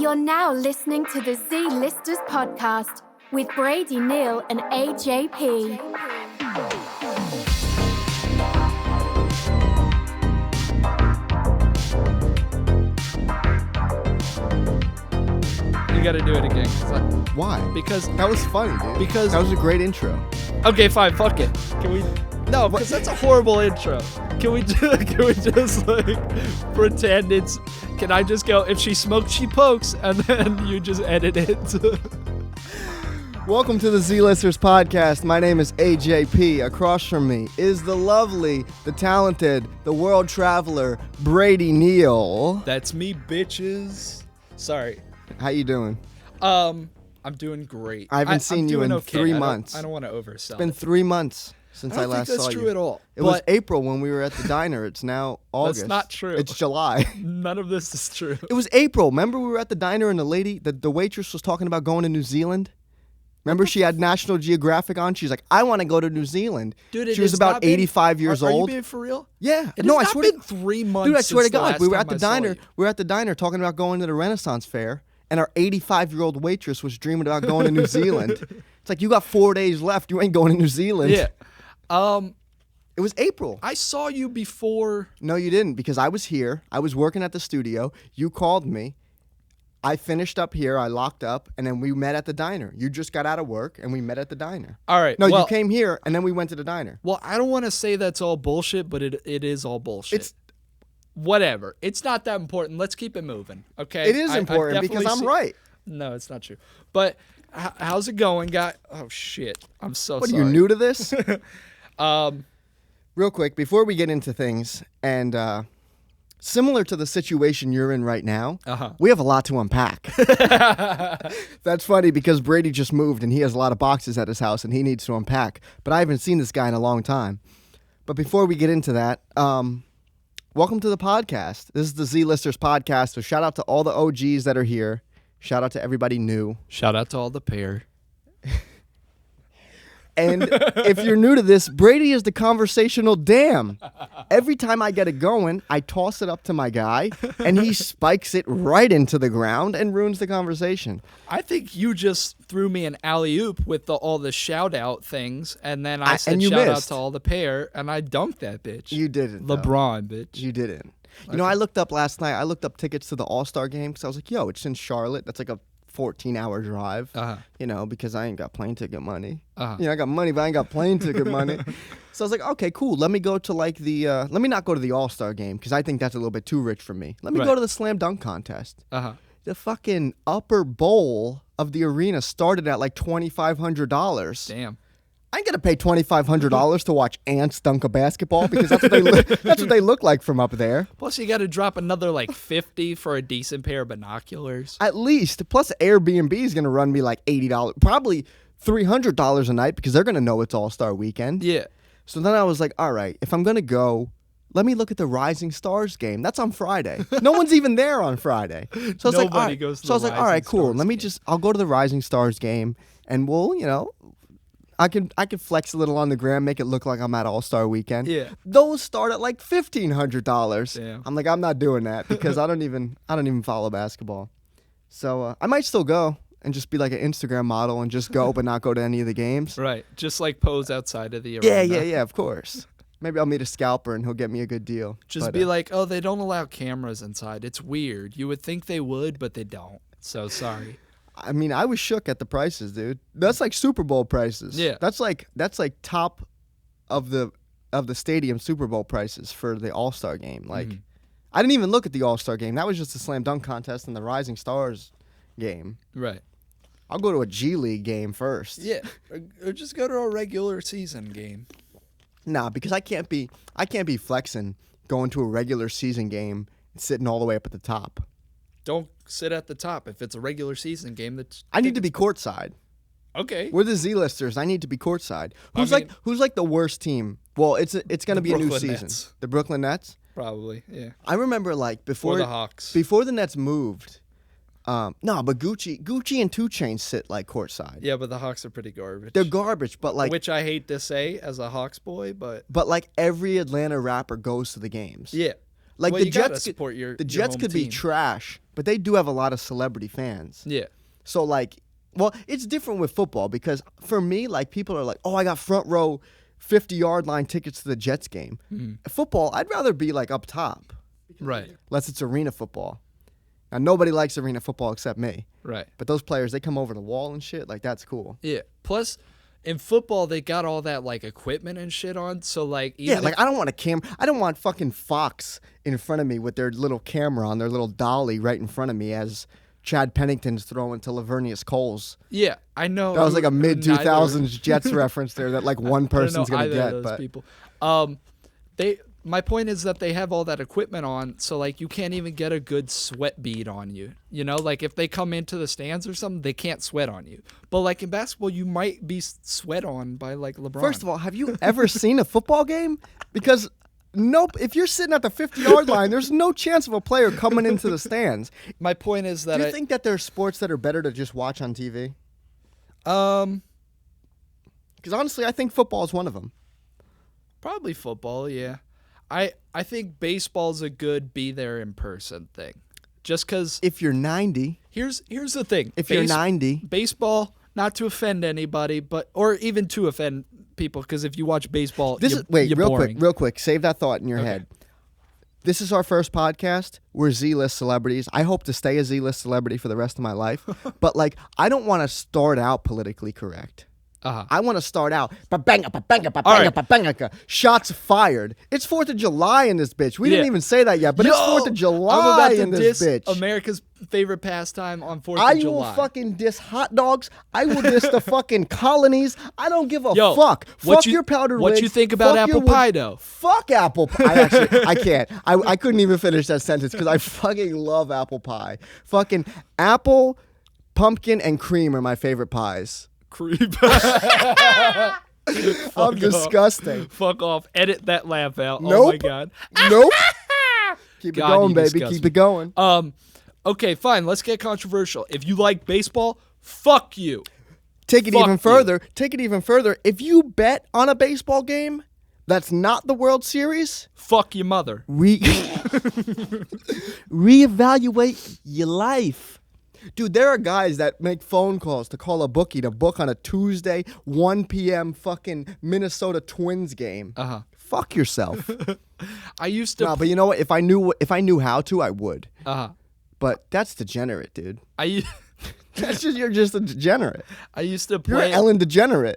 You're now listening to the Z-Listers podcast with Brady, Neil, and AJP. You gotta do it again. Why? Because that was funny, dude. Because that was a great intro. Okay, fine. Fuck it. Can we? No, because that's a horrible intro. Can we just like pretend it's? Can I just go? If she smokes, she pokes, and then you just edit it. Welcome to the Z-Listers podcast. My name is AJP. Across from me is the lovely, the talented, the world traveler, Brady Neal. That's me, bitches. Sorry. How you doing? I'm doing great. I haven't seen you in 3 months. I don't want to oversell. It's been 3 months since I last saw you. I don't think that's true at all. It was April when we were at the diner. It's now August. That's not true. It's July. None of this is true. It was April. Remember we were at the diner and the waitress was talking about going to New Zealand? Remember she had National Geographic on? She's like, I want to go to New Zealand. Dude, she was about 85 years old. Are you being for real? Yeah. No, I swear. It's been 3 months. Dude, I swear to God, we were at the diner. We were at the diner talking about going to the Renaissance Fair, and our 85-year-old waitress was dreaming about going to New Zealand. It's like, you got 4 days left. You ain't going to New Zealand. Yeah. It was April. I saw you before. No, you didn't, because I was here. I was working at the studio. You called me. I finished up here. I locked up, and then we met at the diner. You just got out of work, and we met at the diner. All right. No, you came here, and then we went to the diner. Well, I don't want to say that's all bullshit, but it is all bullshit. It's whatever. It's not that important. Let's keep it moving, okay? It is important because I'm right. No, it's not true. But how's it going, guy? Oh, shit. I'm so What, sorry. are you new to this? Real quick, before we get into things, and similar to the situation you're in right now, we have a lot to unpack. That's funny because Brady just moved and he has a lot of boxes at his house and he needs to unpack. But I haven't seen this guy in a long time. But before we get into that, welcome to the podcast. This is the Z-Listers podcast, so shout out to all the OGs that are here. Shout out to everybody new. Shout out to all the pair. And if you're new to this, Brady is the conversational dam. Every time I get it going, I toss it up to my guy, and he spikes it right into the ground and ruins the conversation. I think you just threw me an alley-oop with all the shout-out things, and then I said shout out to all the pair, and I dunked that bitch. You didn't. LeBron, bitch. You didn't. You know, I looked up last night. I looked up tickets to the All-Star game because I was like, yo, it's in Charlotte. That's like a 14-hour drive, you know, because I ain't got plane ticket money. You know, I got money, but I ain't got plane ticket money. So I was like, okay, cool. Let me go to like let me not go to the All-Star game because I think that's a little bit too rich for me. Let me go to the slam dunk contest. The fucking upper bowl of the arena started at like $2,500. Damn. I ain't gonna pay $2,500 to watch ants dunk a basketball because that's what they look like from up there. Plus, you got to drop another like $50 for a decent pair of binoculars. At least. Plus, Airbnb is gonna run me like $80, probably $300 a night because they're gonna know it's All-Star Weekend. Yeah. So then I was like, all right, if I'm gonna go, let me look at the Rising Stars game. That's on Friday. No one's even there on Friday. So I was like, all right. Goes to the all right, cool. Stars Let me game. I'll go to the Rising Stars game, and we'll, you know. I can flex a little on the gram, make it look like I'm at All-Star Weekend. Yeah. Those start at like $1,500. Damn. I'm like, I'm not doing that because I don't even follow basketball. So I might still go and just be like an Instagram model and just go but not go to any of the games. Right. Just like pose outside of the arena. Yeah, of course. Maybe I'll meet a scalper and he'll get me a good deal. Just be like, oh, they don't allow cameras inside. It's weird. You would think they would, but they don't. So sorry. I mean, I was shook at the prices, dude. That's like Super Bowl prices. Yeah. That's like top of the stadium Super Bowl prices for the All-Star game. Like, I didn't even look at the All-Star game. That was just the slam dunk contest and the Rising Stars game. Right. I'll go to a G League game first. Yeah. Or just go to a regular season game. Nah, because I can't be flexing going to a regular season game and sitting all the way up at the top. Don't sit at the top if it's a regular season game. I need to be courtside. Okay. We're the Z-Listers. I need to be courtside. Who's like the worst team? Well, it's going to be a new season. Nets. The Brooklyn Nets? Probably, yeah. I remember like before the Hawks. Before the Nets moved. No, but Gucci and 2 Chainz sit like courtside. Yeah, but the Hawks are pretty garbage. They're garbage, but like which I hate to say as a Hawks boy, but like every Atlanta rapper goes to the games. Yeah. Like well, the you gotta Jets support your Jets home could team. be trash, but they do have a lot of celebrity fans. Yeah. So like, well, it's different with football because for me, like people are like, oh, I got front row 50-yard line tickets to the Jets game. Football, I'd rather be like up top. Right. Unless it's arena football. Now, nobody likes arena football except me. Right. But those players, they come over the wall and shit. Like, that's cool. Yeah. Plus, in football, they got all that, like, equipment and shit on. So, like, yeah, like, I don't want a I don't want fucking Fox in front of me with their little camera on, their little dolly right in front of me as Chad Pennington's throwing to Lavernius Coles. Yeah, I know. That was like a mid-2000s Jets reference there that, like, one person's going to get. Those but people. My point is that they have all that equipment on, so like you can't even get a good sweat bead on you. You know, like if they come into the stands or something, they can't sweat on you. But like in basketball, you might be sweat on by like LeBron. First of all, have you ever seen a football game? Because nope, if you're sitting at the 50-yard line, there's no chance of a player coming into the stands. My point is that do you think that there are sports that are better to just watch on TV? Because honestly, I think football is one of them. Probably football, yeah. I think baseball's a good be there in person thing. Just because if you're 90, here's the thing. If you're 90, baseball, not to offend anybody, or even to offend people, because if you watch baseball, you're boring. real quick, save that thought in your head. This is our first podcast. We're Z-list celebrities. I hope to stay a Z-list celebrity for the rest of my life. But like, I don't want to start out politically correct. I want to start out shots fired. It's 4th of July in this bitch. We didn't even say that yet, but it's 4th of July in this bitch. America's favorite pastime on 4th I of July. will fucking diss hot dogs. I will diss the fucking colonies. I don't give a fuck. Fuck your powdered What wigs. you think about apple pie, though? Fuck apple pie. I can't. I couldn't even finish that sentence because I fucking love apple pie. Fucking apple, pumpkin, and cream are my favorite pies. Creep. I'm disgusting. Fuck off. Edit that laugh out. Nope. Oh my god. Nope. Keep it going, baby. Keep it going. Okay, fine. Let's get controversial. If you like baseball, fuck you. Take it even further. Take it even further. If you bet on a baseball game that's not the World Series, fuck your mother. Reevaluate your life. Dude, there are guys that make phone calls to call a bookie to book on a Tuesday, 1 p.m. fucking Minnesota Twins game. Fuck yourself. I used to. No, but you know what? If I knew how to, I would. But that's degenerate, dude. That's just you're just a degenerate. I used to play. You're Ellen Degenerate.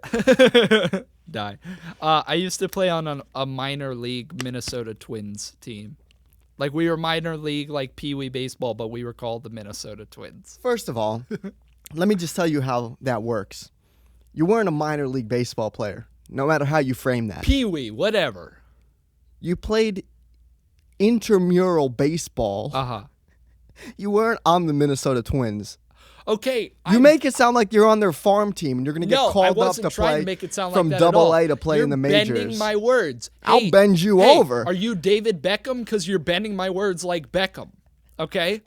Die. I used to play on a minor league Minnesota Twins team. Like, we were minor league, like, Pee-wee baseball, but we were called the Minnesota Twins. First of all, let me just tell you how that works. You weren't a minor league baseball player, no matter how you frame that. Pee-wee, whatever. You played intramural baseball. You weren't on the Minnesota Twins. Okay. You make it sound like you're on their farm team and you're going to get called up to play from Double-A to play in the majors. You're bending my words. I'll bend you over. Are you David Beckham? Because you're bending my words like Beckham. Okay?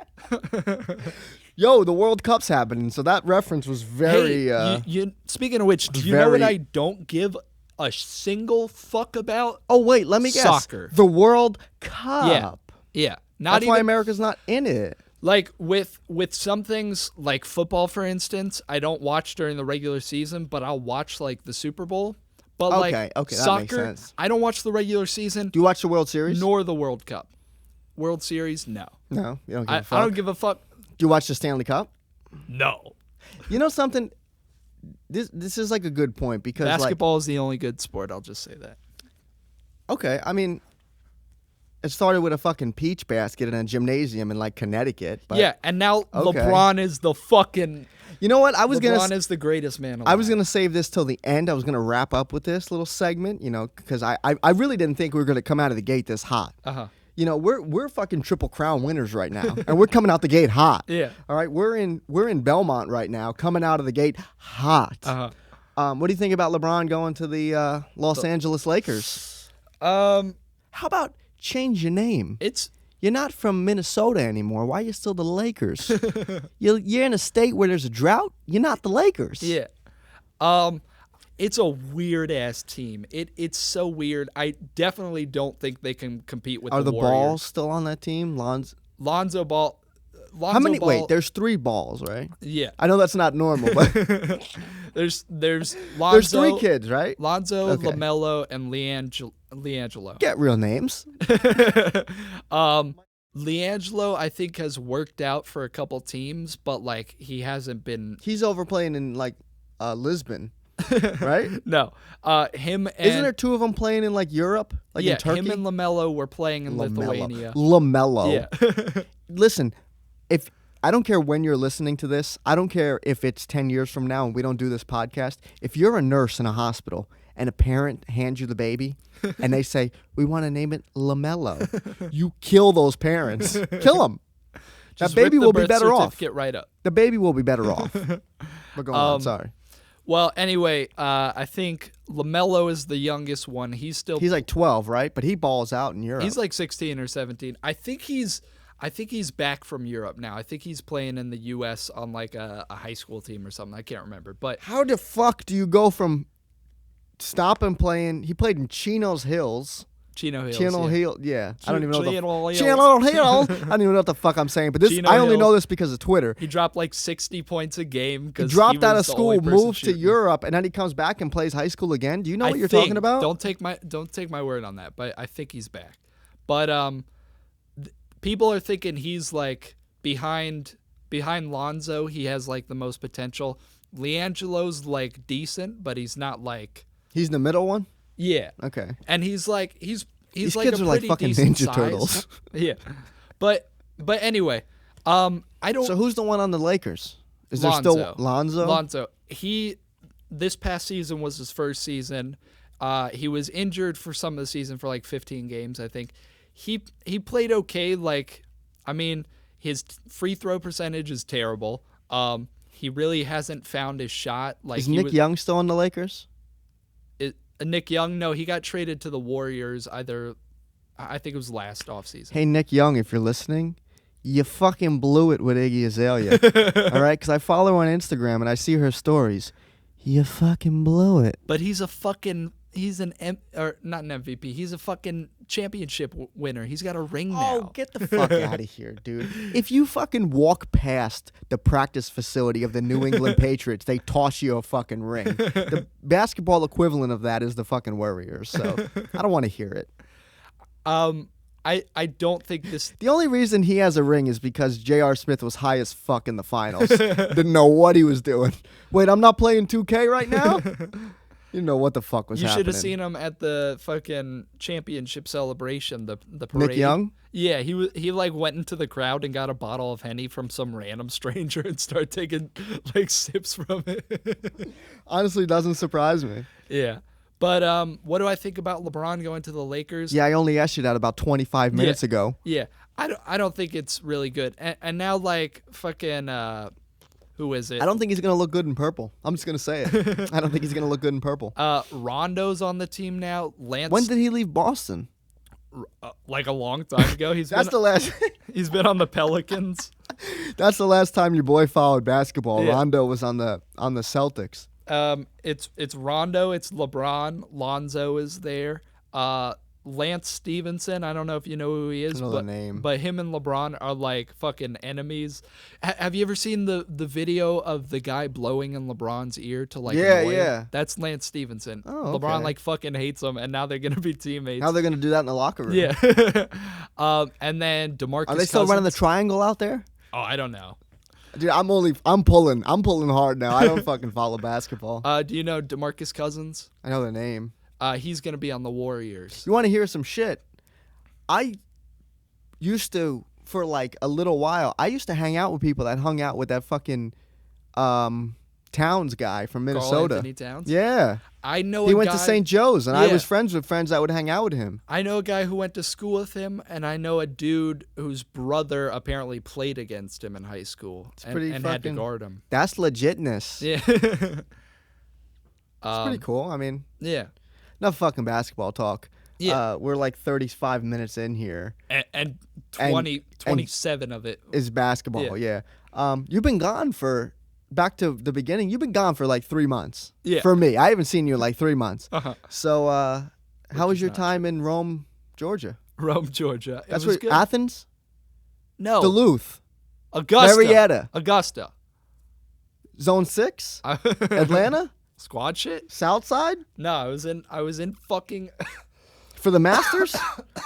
Yo, the World Cup's happening, so that reference was very... speaking of which, do you know what I don't give a single fuck about? Oh, wait, let me guess. Soccer. The World Cup. Yeah. That's why America's not in it. Like, with some things, like football, for instance, I don't watch during the regular season, but I'll watch, like, the Super Bowl. But, okay, soccer, that makes sense. I don't watch the regular season. Do you watch the World Series? Nor the World Cup. World Series, no. No, you don't give a fuck? I don't give a fuck. Do you watch the Stanley Cup? No. You know something? This is, like, a good point because, basketball is the only good sport, I'll just say that. Okay, I mean... It started with a fucking peach basket in a gymnasium in, like, Connecticut. But yeah, and now LeBron is the fucking... You know what? LeBron is the greatest man alive. I was going to save this till the end. I was going to wrap up with this little segment, you know, because I really didn't think we were going to come out of the gate this hot. You know, we're fucking Triple Crown winners right now, and we're coming out the gate hot. Yeah. All right, we're in Belmont right now, coming out of the gate hot. What do you think about LeBron going to the Los Angeles Lakers? How about... change your name. You're not from Minnesota anymore. Why are you still the Lakers? You're in a state where there's a drought. You're not the Lakers. Yeah. It's a weird ass team. It's so weird. I definitely don't think they can compete with the Warriors. Are the Balls still on that team? Lonzo Ball. Lonzo How many? Ball, Wait, there's 3 balls, right? Yeah. I know that's not normal, but there's Lonzo, there's 3 kids, right? Lonzo, Okay. LaMelo, and LiAngelo. Get real names. LiAngelo, I think, has worked out for a couple teams, but like he hasn't been. He's over playing in like Lisbon, right? No, him and Isn't there 2 of them playing in like Europe, like in Turkey? him and LaMelo were playing in Lithuania. LaMelo. Yeah. Listen, if I don't care when you're listening to this, I don't care if it's 10 years from now and we don't do this podcast. If you're a nurse in a hospital and a parent hands you the baby and they say, we want to name it LaMelo, you kill those parents. Kill them. Just that baby rip the will be birth better off. certificate right up. The baby will be better off. But go on, sorry. Well, anyway, I think LaMelo is the youngest one. He's like 12, right? But he balls out in Europe. He's like 16 or 17. I think he's back from Europe now. I think he's playing in the U.S. on like a high school team or something. I can't remember. But how the fuck do you go from stopping playing? He played in Chino Hills. Chino Hills. Yeah. I don't even know Chino Hills. Chino Hills. I don't even know what the fuck I'm saying. But this, I only know this because of Twitter. He dropped like 60 points a game. He dropped out of school, moved to Europe, and then he comes back and plays high school again. Do you know what you're talking about? Don't take my word on that. But I think he's back. But people are thinking he's like behind Lonzo. He has like the most potential. LiAngelo's like decent, but he's not like. He's the middle one. Yeah. Okay. And he's like These like kids a are like pretty fucking decent Ninja size. Turtles. Yeah. But anyway, I don't. So who's the one on the Lakers? Is Lonzo. there still Lonzo? Lonzo. This past season was his first season. He was injured for some of the season for like 15 games, I think. He played okay. Like, I mean, his free throw percentage is terrible. He really hasn't found his shot. Like, is Nick Young still on the Lakers? Nick Young, no, he got traded to the Warriors I think it was last offseason. Hey, Nick Young, if you're listening, you fucking blew it with Iggy Azalea. All right? Because I follow her on Instagram and I see her stories. You fucking blew it. But he's not an MVP. He's a fucking championship winner. He's got a ring now. Oh, get the fuck out of here, dude. If you fucking walk past the practice facility of the New England Patriots, they toss you a fucking ring. The basketball equivalent of that is the fucking Warriors, so I don't want to hear it. I don't think this. The only reason he has a ring is because J.R. Smith was high as fuck in the finals. Didn't know what he was doing. Wait, I'm not playing 2K right now? You know what the fuck was happening. You should have seen him at the fucking championship celebration, the parade. Nick Young? Yeah, he like went into the crowd and got a bottle of Henny from some random stranger and started taking like sips from it. Honestly, doesn't surprise me. Yeah. But what do I think about LeBron going to the Lakers? Yeah, I only asked you that about 25 minutes ago. Yeah. I don't think it's really good. And now like fucking who is it? I don't think he's going to look good in purple. I'm just going to say it. I don't think he's going to look good in purple. Rondo's on the team now. When did he leave Boston? Like a long time ago. The last. He's been on the Pelicans. That's the last time your boy followed basketball. Yeah. Rondo was on the Celtics. It's Rondo, it's LeBron, Lonzo is there. Lance Stevenson, I don't know if you know who he is, but him and LeBron are like fucking enemies. Have you ever seen the video of the guy blowing in LeBron's ear to like annoy him? Yeah. That's Lance Stevenson. Oh, okay. LeBron like fucking hates him, and now they're gonna be teammates. How are they gonna do that in the locker room? Yeah. And then DeMarcus Are they still running the triangle out there? Oh, I don't know. Dude, I'm pulling hard now. I don't fucking follow basketball. Do you know DeMarcus Cousins? I know the name. He's going to be on the Warriors. You want to hear some shit? I used to, for like a little while, I used to hang out with people that hung out with that fucking Towns guy from Minnesota. Karl Anthony Towns? Yeah. I know he went to St. Joe's, and I was friends with friends that would hang out with him. I know a guy who went to school with him, and I know a dude whose brother apparently played against him in high school and had to guard him. That's legitness. Yeah. It's pretty cool. I mean, yeah. Enough fucking basketball talk. Yeah. We're like 35 minutes in here. And 27 of it is basketball, yeah. You've been gone back to the beginning, you've been gone for like 3 months. Yeah. For me. I haven't seen you in like 3 months. Uh-huh. So how was your time in Rome, Georgia? Rome, Georgia. That's where, Athens? No. Duluth. Marietta. Augusta. Zone 6? Atlanta? Squad shit? Southside? No, I was in fucking For the Masters?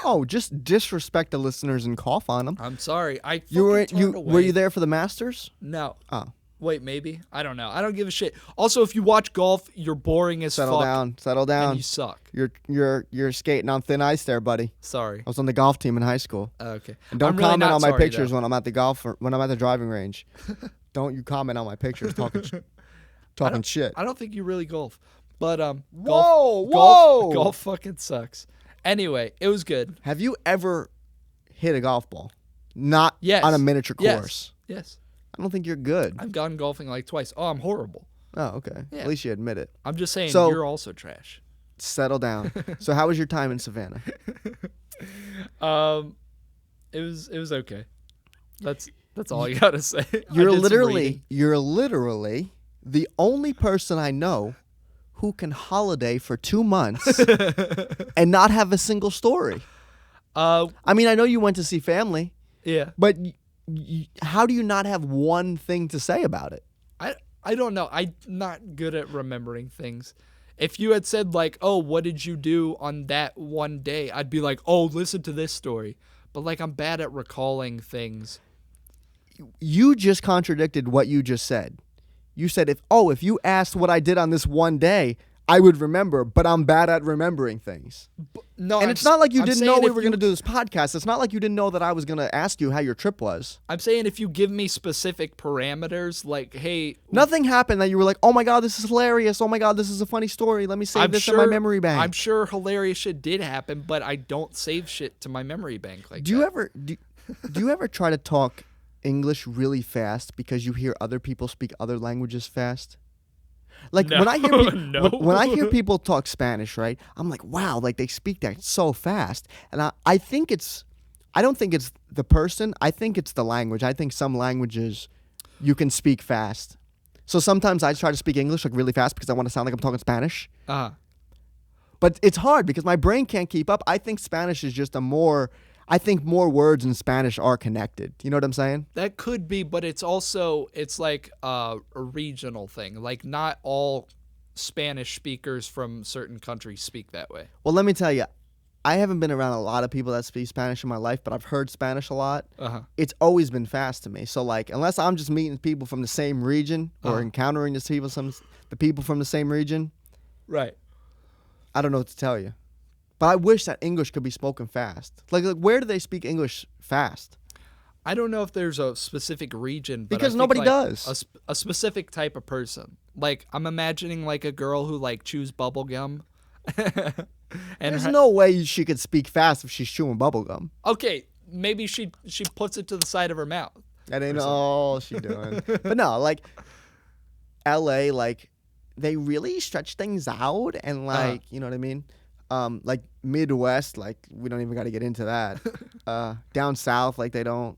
Oh, just disrespect the listeners and cough on them. I'm sorry. Were you there for the Masters? No. Oh. Wait, maybe. I don't know. I don't give a shit. Also, if you watch golf, you're boring as Settle fuck. Settle down. And you suck. You're skating on thin ice there, buddy. Sorry. I was on the golf team in high school. Okay. And don't really comment on my sorry, pictures though. when I'm at the driving range. Don't you comment on my pictures talking shit. I don't think you really golf. But Whoa. golf fucking sucks. Anyway, it was good. Have you ever hit a golf ball? Not Yes. on a miniature course. Yes. I don't think you're good. I've gone golfing like twice. Oh, I'm horrible. Oh, okay. Yeah. At least you admit it. I'm just saying So- you're also trash. Settle down. So how was your time in Savannah? It was okay. That's all I gotta say. You're literally the only person I know who can holiday for 2 months and not have a single story. I mean, I know you went to see family. Yeah. But how do you not have one thing to say about it? I don't know. I'm not good at remembering things. If you had said like, "Oh, what did you do on that one day?" I'd be like, "Oh, listen to this story." But like I'm bad at recalling things. You just contradicted what you just said. You said if you asked what I did on this one day, I would remember, but I'm bad at remembering things. No, and it's not like you didn't know we were going to do this podcast. It's not like you didn't know that I was going to ask you how your trip was. I'm saying if you give me specific parameters, like, hey... Nothing happened that you were like, oh my God, this is hilarious. Oh my God, this is a funny story. Let me save this in my memory bank. I'm sure hilarious shit did happen, but I don't save shit to my memory bank like that. Do you ever try to talk English really fast because you hear other people speak other languages fast? Like no. when I hear people talk Spanish, right? I'm like, wow, like they speak that so fast. And I don't think it's the person. I think it's the language. I think some languages you can speak fast. So sometimes I try to speak English like really fast because I want to sound like I'm talking Spanish. But it's hard because my brain can't keep up. I think Spanish is just more words in Spanish are connected. You know what I'm saying? That could be, but it's like a regional thing. Like not all Spanish speakers from certain countries speak that way. Well, let me tell you, I haven't been around a lot of people that speak Spanish in my life, but I've heard Spanish a lot. It's always been fast to me. So like, unless I'm just meeting people from the same region or encountering the people from the same region, right? I don't know what to tell you. But I wish that English could be spoken fast. Like where do they speak English fast? I don't know if there's a specific region. But because I think nobody like does. A specific type of person. Like, I'm imagining like a girl who like chews bubble gum. And there's no way she could speak fast if she's chewing bubble gum. Okay, maybe she puts it to the side of her mouth. That ain't all she doing. But no, like, LA, like, they really stretch things out and like, you know what I mean? Like Midwest, like we don't even got to get into that. Down south, like they don't.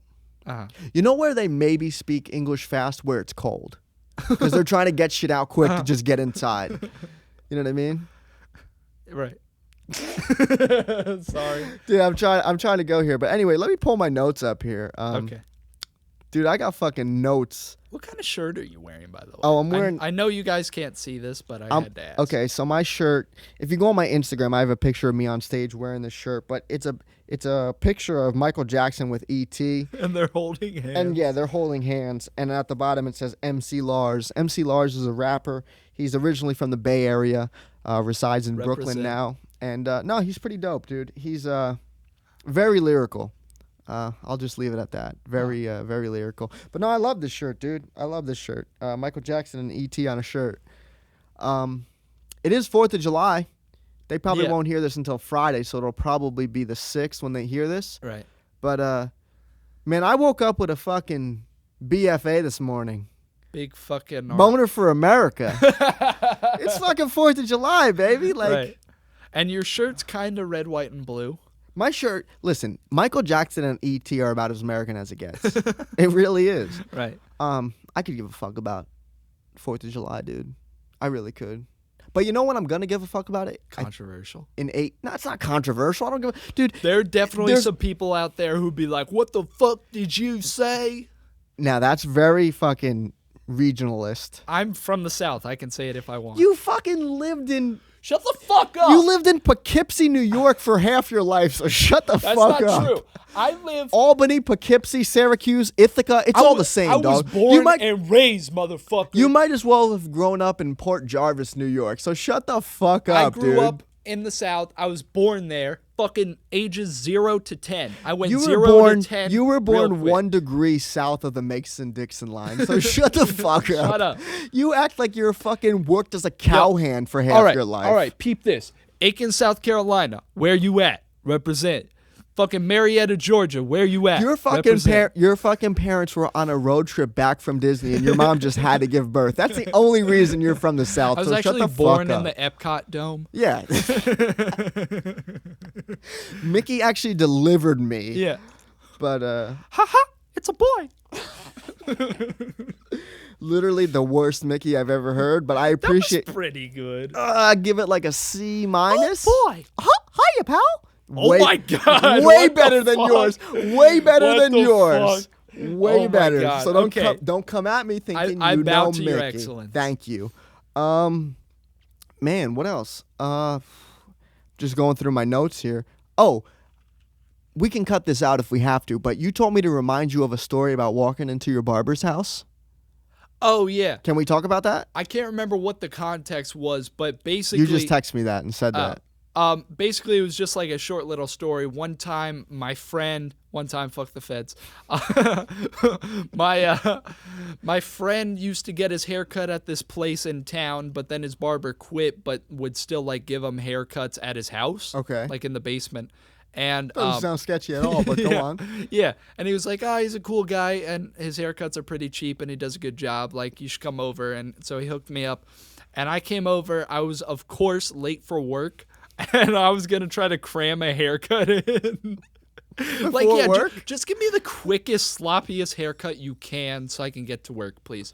You know where they maybe speak English fast? Where it's cold, because they're trying to get shit out quick to just get inside. You know what I mean? Right. Sorry, dude. I'm trying to go here, but anyway, let me pull my notes up here. Okay. Dude, I got fucking notes. What kind of shirt are you wearing, by the way? Oh, I'm wearing... I know you guys can't see this, but I had to ask. Okay, so my shirt... If you go on my Instagram, I have a picture of me on stage wearing this shirt, but it's a picture of Michael Jackson with E.T. And they're holding hands. And yeah, they're holding hands. And at the bottom, it says MC Lars. MC Lars is a rapper. He's originally from the Bay Area, resides in Brooklyn now. And no, he's pretty dope, dude. He's very lyrical. I'll just leave it at that. Very lyrical. But no, I love this shirt, dude. I love this shirt. Michael Jackson and E.T. on a shirt. It is 4th of July. They probably won't hear this until Friday, so it'll probably be the 6th when they hear this. Right. But, man, I woke up with a fucking BFA this morning. Big fucking... Boner for America. It's fucking 4th of July, baby. Like, right. And your shirt's kind of red, white, and blue. My shirt, listen, Michael Jackson and E.T. are about as American as it gets. It really is. Right. I could give a fuck about 4th of July, dude. I really could. But you know what I'm going to give a fuck about it? Controversial. No, it's not controversial. I don't give a... Dude. There are definitely some people out there who'd be like, what the fuck did you say? Now that's very fucking regionalist. I'm from the South. I can say it if I want. You fucking lived in... Shut the fuck up! You lived in Poughkeepsie, New York for half your life, so shut the fuck up. That's not true. I live... Albany, Poughkeepsie, Syracuse, Ithaca, it's all the same, dog. I was born and raised, motherfucker. You might as well have grown up in Port Jarvis, New York, so shut the fuck up, dude. I grew up in the South. I was born there. Fucking ages 0 to 10. I went 0 to 10. You were born 1 degree south of the Mason-Dixon line, so shut the fuck up. Shut up. You act like you're fucking worked as a cowhand for half your life. All right, peep this. Aiken, South Carolina, where you at? Represent. Fucking Marietta, Georgia, where you at? Your fucking parents were on a road trip back from Disney, and your mom just had to give birth. That's the only reason you're from the South. I was so actually shut the born fuck in up. the Epcot Dome. Yeah. Mickey actually delivered me. Yeah. But haha, it's a boy. Literally the worst Mickey I've ever heard, but I appreciate. That was pretty good. Give it like a C-. Oh boy. Hiya, pal. Oh my god! Way better than yours. Way better than yours. Fuck? Way better. God. So don't come at me thinking I you bow know to Mickey. your excellence. Thank you. Man, what else? Just going through my notes here. Oh, we can cut this out if we have to, but you told me to remind you of a story about walking into your barber's house. Oh, yeah. Can we talk about that? I can't remember what the context was, but basically... You just texted me that and said that. Basically, it was just like a short little story. One time, fuck the feds. My friend used to get his hair cut at this place in town, but then his barber quit, but would still like give him haircuts at his house. Okay. Like in the basement. And doesn't sound sketchy at all, but go on. Yeah. And he was like, he's a cool guy, and his haircuts are pretty cheap, and he does a good job. Like, you should come over. And so he hooked me up. And I came over. I was, of course, late for work. And I was going to try to cram a haircut in. Like, yeah, just give me the quickest, sloppiest haircut you can so I can get to work, please.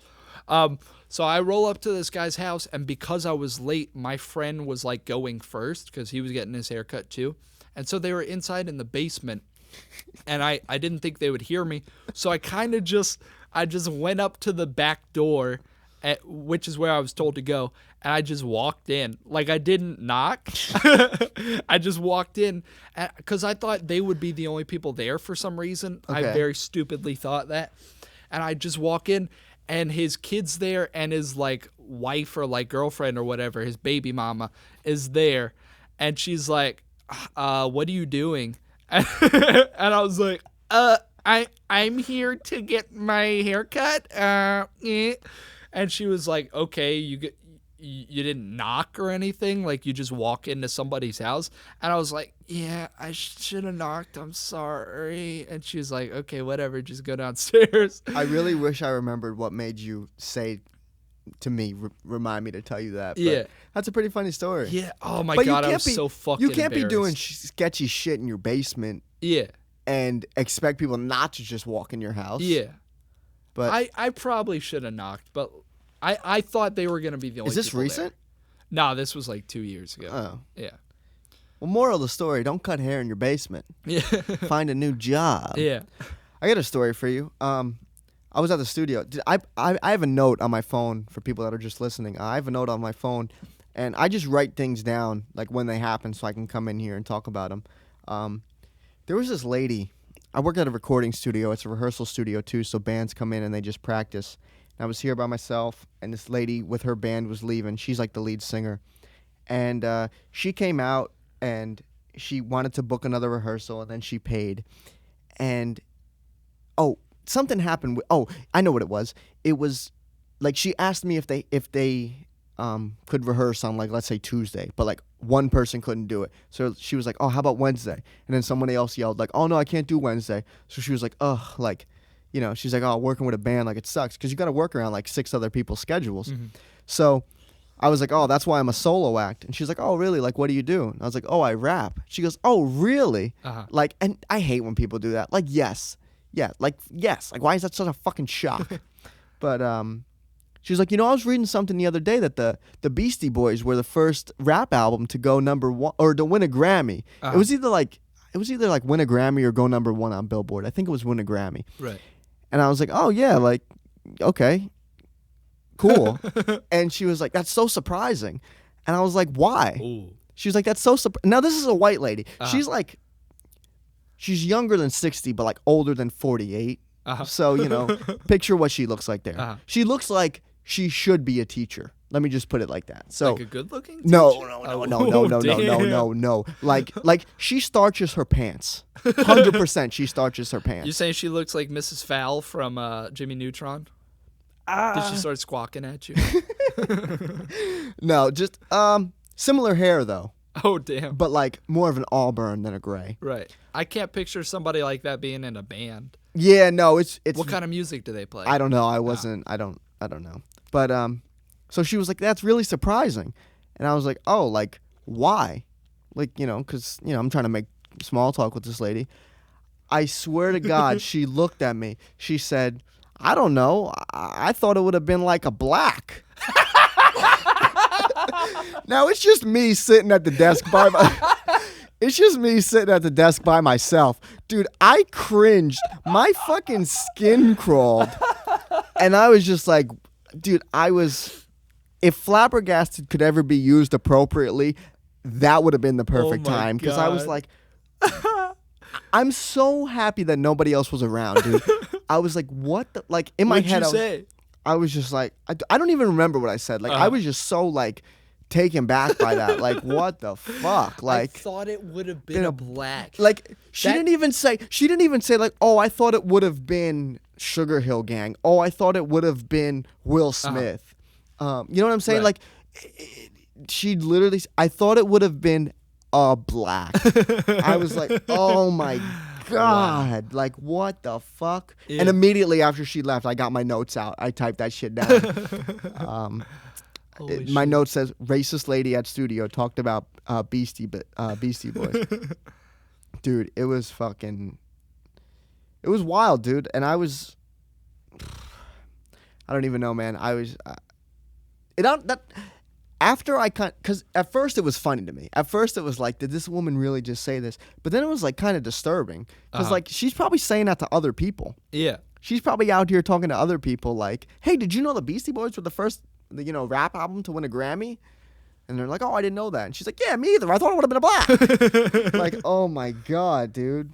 So I roll up to this guy's house, and because I was late, my friend was, like, going first because he was getting his haircut, too. And so they were inside in the basement, and I didn't think they would hear me. So I kind of just went up to the back door, which is where I was told to go, and I just walked in. Like, I didn't knock. I just walked in because I thought they would be the only people there for some reason. Okay. I very stupidly thought that. And I just walk in, and his kid's there, and his, like, wife or, like, girlfriend or whatever, his baby mama, is there. And she's like, what are you doing? And I was like, I'm here to get my haircut. And she was like, okay, you didn't knock or anything? Like, you just walk into somebody's house? And I was like, yeah, I should have knocked. I'm sorry. And she was like, okay, whatever. Just go downstairs. I really wish I remembered what made you say to me, remind me to tell you that. But yeah. That's a pretty funny story. Yeah. Oh, my God. I was so fucking You can't be doing embarrassed. sketchy shit in your basement. Yeah. And expect people not to just walk in your house. Yeah. But I probably should have knocked, but I thought they were going to be the only Is this people recent? there. No, this was like 2 years ago. Oh. Yeah. Well, moral of the story, don't cut hair in your basement. Yeah. Find a new job. Yeah. I got a story for you. I was at the studio. I have a note on my phone for people that are just listening. I have a note on my phone, and I just write things down like when they happen so I can come in here and talk about them. There was this lady. I work at a recording studio. It's a rehearsal studio, too, so bands come in and they just practice. And I was here by myself, and this lady with her band was leaving. She's like the lead singer. And she came out, and she wanted to book another rehearsal, and then she paid. And, something happened. I know what it was. It was, like, she asked me if they could rehearse on, like, let's say Tuesday, but, like, one person couldn't do it. So she was like, how about Wednesday? And then somebody else yelled, like, no, I can't do Wednesday. So she was like, she's like, working with a band, like, it sucks. Because you got to work around, like, 6 other people's schedules. Mm-hmm. So I was like, that's why I'm a solo act. And she's like, really? Like, what do you do? And I was like, I rap. She goes, really? Uh-huh. Like, and I hate when people do that. Like, yes. Yeah, like, yes. Like, why is that such a fucking shock? But, she was like, I was reading something the other day that the Beastie Boys were the first rap album to go #1 or to win a Grammy. Uh-huh. It was either like win a Grammy or go #1 on Billboard. I think it was win a Grammy. Right. And I was like, oh, yeah, like, okay, cool. And she was like, that's so surprising. And I was like, why? Ooh. She was like, that's so surprising. Now, this is a white lady. She's like, she's younger than 60, but like older than 48. So, picture what she looks like there. She looks like she should be a teacher. Let me just put it like that. So like a good-looking teacher? No. Like she starches her pants. 100% she starches her pants. You saying she looks like Mrs. Fowl from Jimmy Neutron? Did she start squawking at you? No, just similar hair though. Oh, damn. But like more of an auburn than a gray. Right. I can't picture somebody like that being in a band. Yeah, no, it's What kind of music do they play? I don't know. I don't know. But so she was like, that's really surprising. And I was like, oh, like why? Like, cuz I'm trying to make small talk with this lady. I swear to God, she looked at me. She said, I don't know. I thought it would have been like a black. Now it's just me sitting at the desk by myself. Dude, I cringed. My fucking skin crawled. And I was just like, dude, if flabbergasted could ever be used appropriately, that would have been the perfect time. Because I was like, I'm so happy that nobody else was around, dude. I was like, what the, like in my head, I was just like, I don't even remember what I said. Like, I was just so like taken back by that. Like, what the fuck? Like, I thought it would have been a black. Like, she didn't even say like, oh, I thought it would have been Sugar Hill Gang. Oh, I thought it would have been Will Smith. You know what I'm saying? Right. Like, she literally, I thought it would have been a black. I was like, oh my God, like what the fuck? Yeah. And immediately after she left, I got my notes out. I typed that shit down. My note says, racist lady at studio talked about Beastie Boys. Dude, it was wild, dude. And I don't even know, man. Because at first it was funny to me. At first it was like, did this woman really just say this? But then it was like kind of disturbing. Because like she's probably saying that to other people. Yeah. She's probably out here talking to other people like, hey, did you know the Beastie Boys were the first rap album to win a Grammy? And they're like, oh, I didn't know that. And she's like, yeah, me either. I thought it would have been a black. Like, oh my God, dude.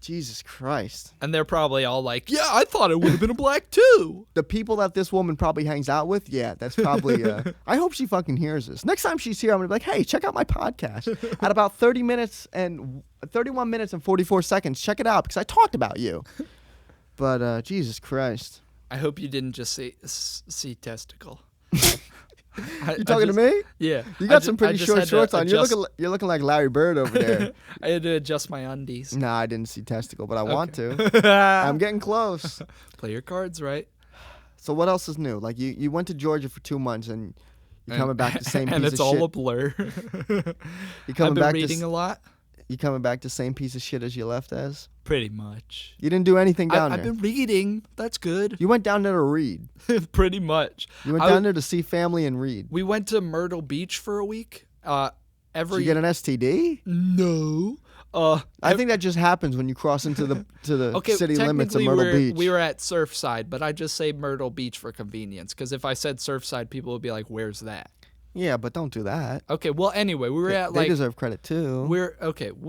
Jesus Christ. And they're probably all like, yeah, I thought it would have been a black too. The people that this woman probably hangs out with, yeah, that's probably, I hope she fucking hears this. Next time she's here, I'm going to be like, hey, check out my podcast. At about 31 minutes and 44 seconds, check it out because I talked about you. But Jesus Christ. I hope you didn't just see testicle. You talking to me? Yeah. You got some pretty short shorts on. You're looking like Larry Bird over there. I had to adjust my undies. Nah, I didn't see testicle, but I want to. I'm getting close. Play your cards right. So what else is new? Like you went to Georgia for 2 months and you're coming back to the same piece of shit. And it's all a blur. I've been reading a lot. You coming back to the same piece of shit as you left as? Pretty much. You didn't do anything down there. I've been reading. That's good. You went down there to read. Pretty much. You went down there to see family and read. We went to Myrtle Beach for a week. Did you get an STD? No. I think that just happens when you cross into the city limits of Myrtle Beach. We were at Surfside, but I just say Myrtle Beach for convenience because if I said Surfside, people would be like, "Where's that?" Yeah, but don't do that. Okay, well, anyway, we were at like... They deserve credit, too. We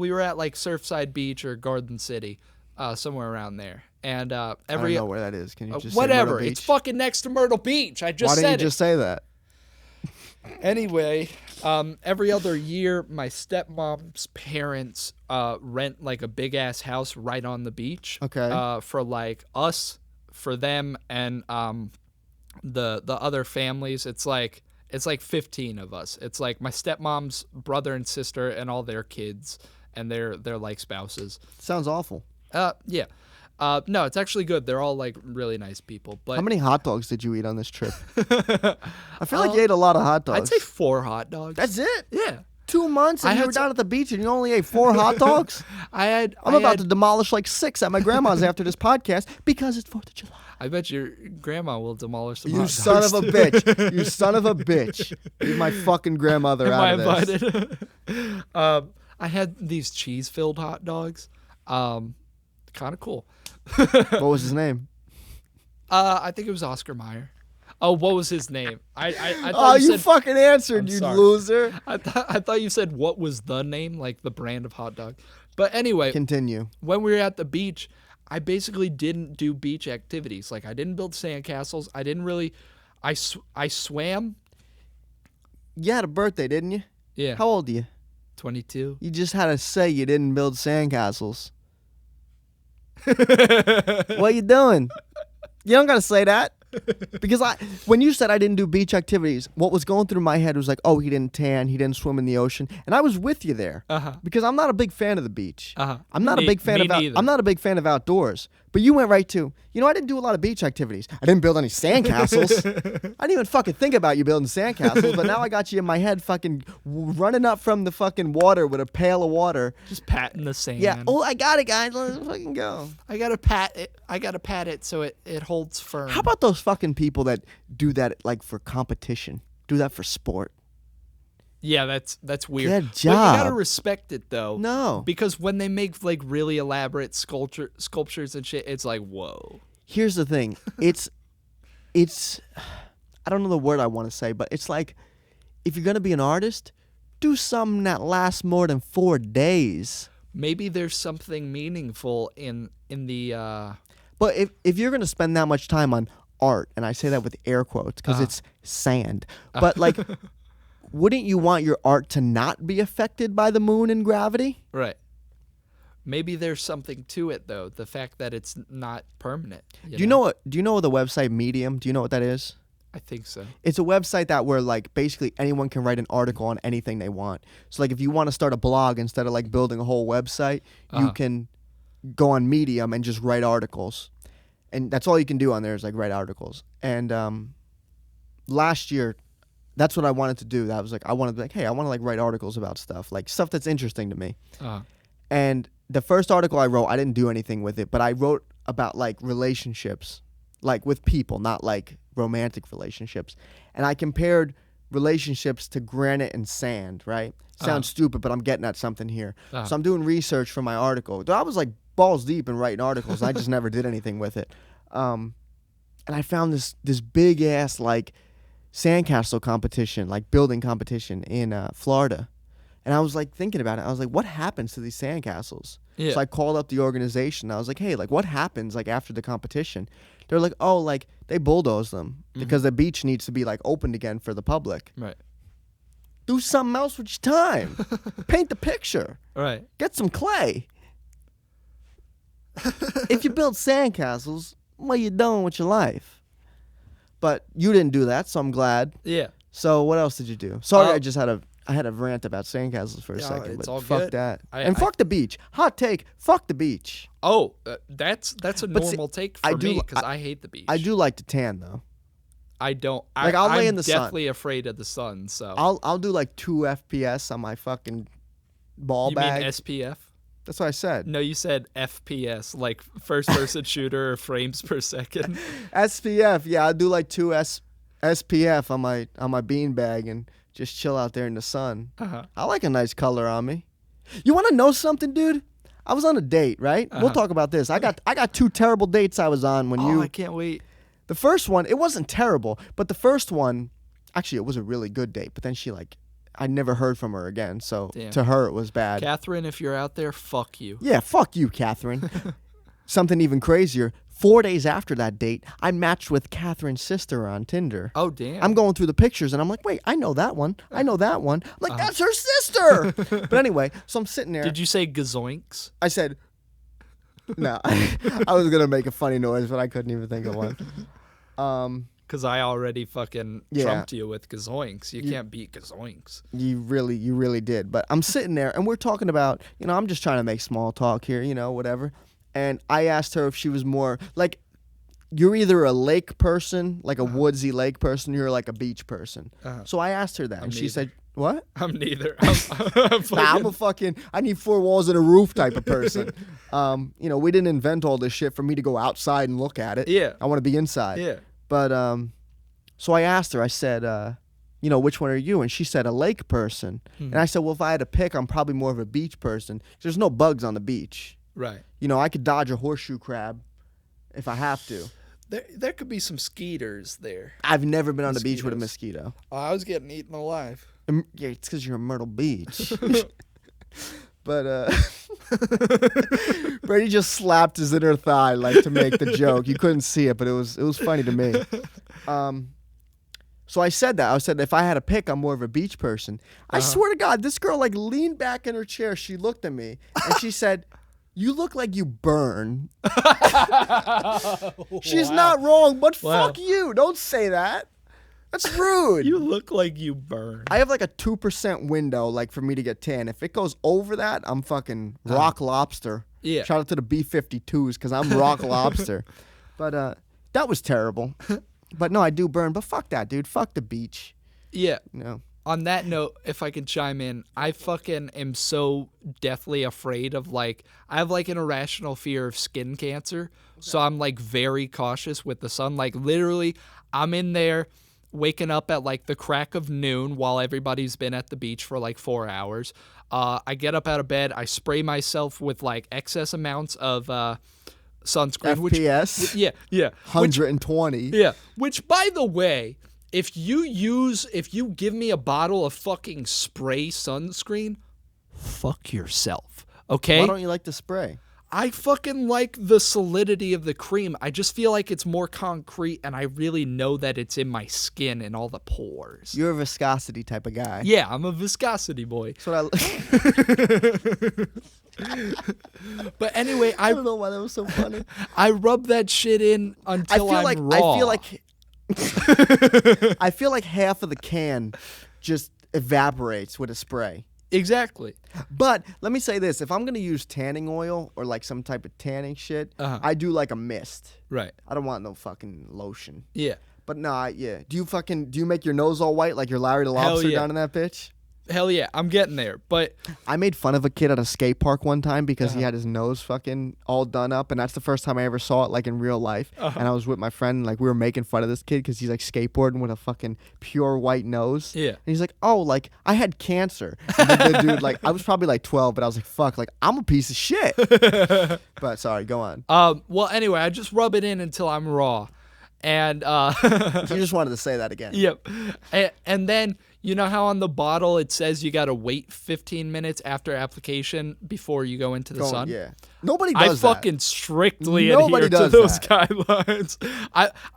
were at like Surfside Beach or Garden City, somewhere around there. And I don't know where that is. Can you just say Myrtle Beach? It's fucking next to Myrtle Beach. I just said it. Why didn't you just say that? Anyway, every other year, my stepmom's parents rent like a big-ass house right on the beach. Okay. For like us, for them, and the other families. It's like 15 of us. It's like my stepmom's brother and sister and all their kids and their like spouses. Sounds awful. Yeah. No, it's actually good. They're all like really nice people. But how many hot dogs did you eat on this trip? I feel like you ate a lot of hot dogs. I'd say 4 hot dogs. That's it? Yeah. 2 months and you were down at the beach and you only ate 4 hot dogs? I'm about to demolish like 6 at my grandma's after this podcast because it's 4th of July. I bet your grandma will demolish some hot dogs. You son of a bitch. You son of a bitch. Leave my fucking grandmother out of this. I had these cheese-filled hot dogs. Kind of cool. What was his name? I think it was Oscar Mayer. Oh, what was his name? I thought Oh, you said, fucking answered, I'm you sorry. loser. I thought you said what was the name, like the brand of hot dog. But anyway, Continue. when we were at the beach, I basically didn't do beach activities. Like I didn't build sandcastles. I didn't really. I swam. You had a birthday, didn't you? Yeah. How old are you? 22. You just had to say you didn't build sandcastles. What you doing? You don't gotta say that. Because when you said I didn't do beach activities, what was going through my head was like, oh, he didn't tan, he didn't swim in the ocean, and I was with you there. Because I'm not a big fan of the beach. I'm not a big fan of outdoors. But you went right to, I didn't do a lot of beach activities. I didn't build any sandcastles. I didn't even fucking think about you building sandcastles, but now I got you in my head fucking running up from the fucking water with a pail of water. Just patting the sand. Yeah. Oh, I got it, guys. Let's fucking go. I gotta pat it so it holds firm. How about those fucking people that do that like for competition? Do that for sport? Yeah, that's weird. Good But job. you gotta respect it though. No. Because when they make like really elaborate sculptures and shit, it's like, whoa. Here's the thing. It's I don't know the word I want to say, but it's like if you're gonna be an artist, do something that lasts more than 4 days. Maybe there's something meaningful in the But if you're gonna spend that much time on art, and I say that with air quotes because it's sand, but like wouldn't you want your art to not be affected by the moon and gravity? Right. Maybe there's something to it though, the fact that it's not permanent. Do you know the website Medium? Do you know what that is? I think so. It's a website that where like basically anyone can write an article on anything they want. So like if you want to start a blog instead of like building a whole website, you can go on Medium and just write articles. And that's all you can do on there is like write articles. And last year, that's what I wanted to do. That was like I wanted to be like, hey, I want to like write articles about stuff, like stuff that's interesting to me. And the first article I wrote, I didn't do anything with it, but I wrote about like relationships, like with people, not like romantic relationships. And I compared relationships to granite and sand, right? Sounds stupid, but I'm getting at something here. So I'm doing research for my article. I was like balls deep in writing articles. I just never did anything with it. And I found this big ass like sandcastle competition, like building competition in Florida. And I was like thinking about it. I was like, what happens to these sandcastles? Yeah. So I called up the organization. I was like, hey, like what happens like after the competition? They're like, oh, like they bulldoze them because the beach needs to be like opened again for the public. Right. Do something else with your time. Paint the picture. Right. Get some clay. If you build sandcastles, what are you doing with your life? But you didn't do that, so I'm glad. Yeah. So what else did you do? Sorry, I had a rant about sandcastles for a second, it's but all fuck good. that. Fuck the beach. Hot take, fuck the beach. Oh, that's a But see, normal take for me because I hate the beach. I do like to tan though. I don't. Like, I'll lay in the sun. I'm definitely afraid of the sun. So I'll do like 2 FPS on my fucking ball you bag. mean SPF? That's what I said. No, you said FPS, like first person shooter or frames per second. SPF, yeah, I'll do like 2 SPF on my beanbag and just chill out there in the sun. I like a nice color on me. You want to know something, dude? I was on a date, right? We'll talk about this. I got 2 terrible dates I was on when I can't wait. The first one, it wasn't terrible, but the first one, actually, it was a really good date. But then I never heard from her again. So to her, it was bad. Catherine, if you're out there, fuck you. Yeah, fuck you, Catherine. Something even crazier. 4 days after that date, I matched with Catherine's sister on Tinder. Oh, damn. I'm going through the pictures, and I'm like, wait, I know that one. I know that one. I'm like, that's her sister. But anyway, so I'm sitting there. Did you say gazoinks? I said, no. I was going to make a funny noise, but I couldn't even think of one. Because I already fucking trumped you with gazoinks. You can't beat gazoinks. You really did. But I'm sitting there, and we're talking about, I'm just trying to make small talk here, whatever. And I asked her if she was more, like, you're either a lake person, like a woodsy lake person, or you're like a beach person. So I asked her that, and she said, what? I'm neither. I'm a fucking, I need 4 walls and a roof type of person. We didn't invent all this shit for me to go outside and look at it. Yeah. I want to be inside. Yeah. But, so I asked her, I said, which one are you? And she said a lake person. And I said, well, if I had to pick, I'm probably more of a beach person. There's no bugs on the beach. Right. I could dodge a horseshoe crab if I have to. There could be some skeeters there. I've never been on the beach with a mosquito. Oh, I was getting eaten alive. Yeah, it's because you're in Myrtle Beach. But Brady just slapped his inner thigh like to make the joke. You couldn't see it, but it was funny to me. So I said that. I said if I had to pick, I'm more of a beach person. I swear to God, this girl like leaned back in her chair. She looked at me and she said, "You look like you burn." She's not wrong, but fuck you. Don't say that. That's rude. You look like you burn. I have like a 2% window like for me to get tan. If it goes over that, I'm fucking rock lobster. Yeah. Shout out to the B-52s because I'm rock lobster. But that was terrible. But no, I do burn. But fuck that, dude. Fuck the beach. Yeah. No. On that note, if I can chime in, I fucking am so deathly afraid of like, I have like an irrational fear of skin cancer. So I'm like very cautious with the sun. Like literally, I'm in there waking up at like the crack of noon while everybody's been at the beach for like 4 hours. I get up out of bed. I spray myself with like excess amounts of sunscreen. FPS? Yeah. 120. Which, by the way, if you give me a bottle of fucking spray sunscreen, fuck yourself, okay? Why don't you like the spray? I fucking like the solidity of the cream. I just feel like it's more concrete, and I really know that it's in my skin and all the pores. You're a viscosity type of guy. Yeah, I'm a viscosity boy. That's what But anyway, I don't know why that was so funny. I rub that shit in until I'm raw. I feel like half of the can just evaporates with a spray. Exactly. But let me say this. If I'm going to use tanning oil or like some type of tanning shit, I do like a mist. Right. I don't want no fucking lotion. Yeah. But nah, yeah. Do you make your nose all white like you're Larry the Lobster down in that bitch? Hell yeah, I'm getting there. But I made fun of a kid at a skate park one time because he had his nose fucking all done up, and that's the first time I ever saw it like in real life. And I was with my friend, and like we were making fun of this kid because he's like skateboarding with a fucking pure white nose. Yeah. And he's like, "Oh, like I had cancer." And the dude, like I was probably like 12, but I was like, "Fuck, like I'm a piece of shit." But sorry, go on. Well, anyway, I just rub it in until I'm raw, and you just wanted to say that again. Yep. And then. You know how on the bottle it says you got to wait 15 minutes after application before you go into the sun? Yeah. Nobody does that. I fucking strictly adhere to those guidelines.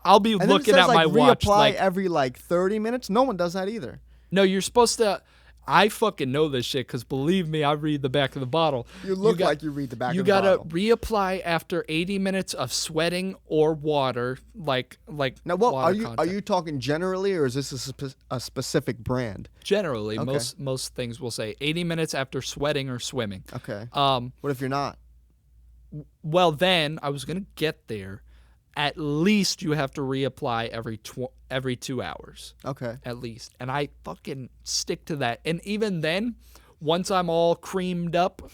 I'll be looking at my watch. Reapply every like 30 minutes. No one does that either. No, you're supposed to. I fucking know this shit because believe me, I read the back of the bottle. You look like you read the back of the bottle. You gotta reapply after 80 minutes of sweating or water, like now. What water are you talking generally, or is this a specific brand? Generally, most things will say 80 minutes after sweating or swimming. Okay. What if you're not? Well, then I was gonna get there. At least you have to reapply every 2 hours. Okay. At least. And I fucking stick to that. And even then, once I'm all creamed up,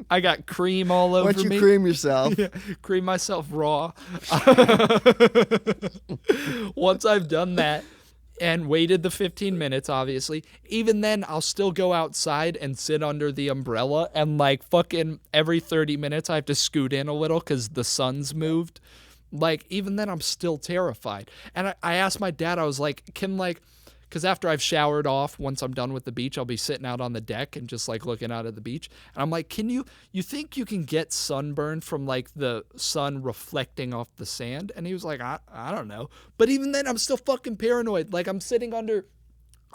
I got cream all over me. Once you cream yourself. Yeah, cream myself raw. Once I've done that and waited the 15 minutes, obviously, even then I'll still go outside and sit under the umbrella. And like fucking every 30 minutes I have to scoot in a little because the sun's moved. Like, even then, I'm still terrified. And I asked my dad, I was like, because after I've showered off, once I'm done with the beach, I'll be sitting out on the deck and just, like, looking out at the beach. And I'm like, you think you can get sunburn from, like, the sun reflecting off the sand? And he was like, I don't know. But even then, I'm still fucking paranoid. Like, I'm sitting under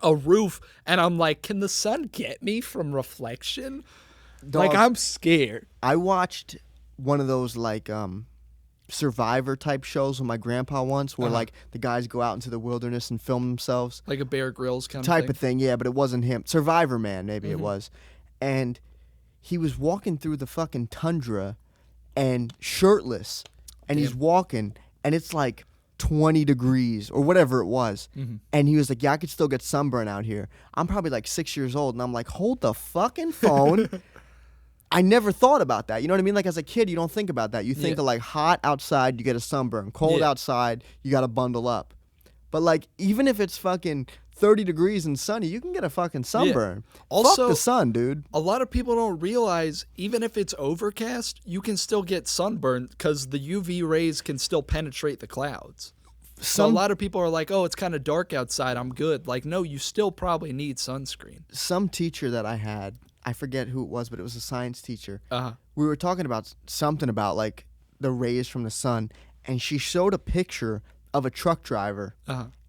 a roof, and I'm like, can the sun get me from reflection? Dog, like, I'm scared. I watched one of those, like, Survivor type shows with my grandpa once where like the guys go out into the wilderness and film themselves, like a Bear Grylls kind of thing. Yeah, but it wasn't him. Survivor Man, maybe it was. And he was walking through the fucking tundra and shirtless, and he's walking, and it's like 20 degrees or whatever it was. And he was like, yeah, I could still get sunburn out here. I'm probably like 6 years old, and I'm like, hold the fucking phone. I never thought about that. You know what I mean? Like as a kid, you don't think about that. You think of like hot outside, you get a sunburn. Cold outside, you got to bundle up. But like even if it's fucking 30 degrees and sunny, you can get a fucking sunburn. Yeah. Also, fuck the sun, dude. A lot of people don't realize, even if it's overcast, you can still get sunburn because the UV rays can still penetrate the clouds. So a lot of people are like, oh, it's kind of dark outside, I'm good. Like, no, you still probably need sunscreen. Some teacher that I had, I forget who it was, but it was a science teacher. We were talking about something about, like, the rays from the sun, and she showed a picture of a truck driver,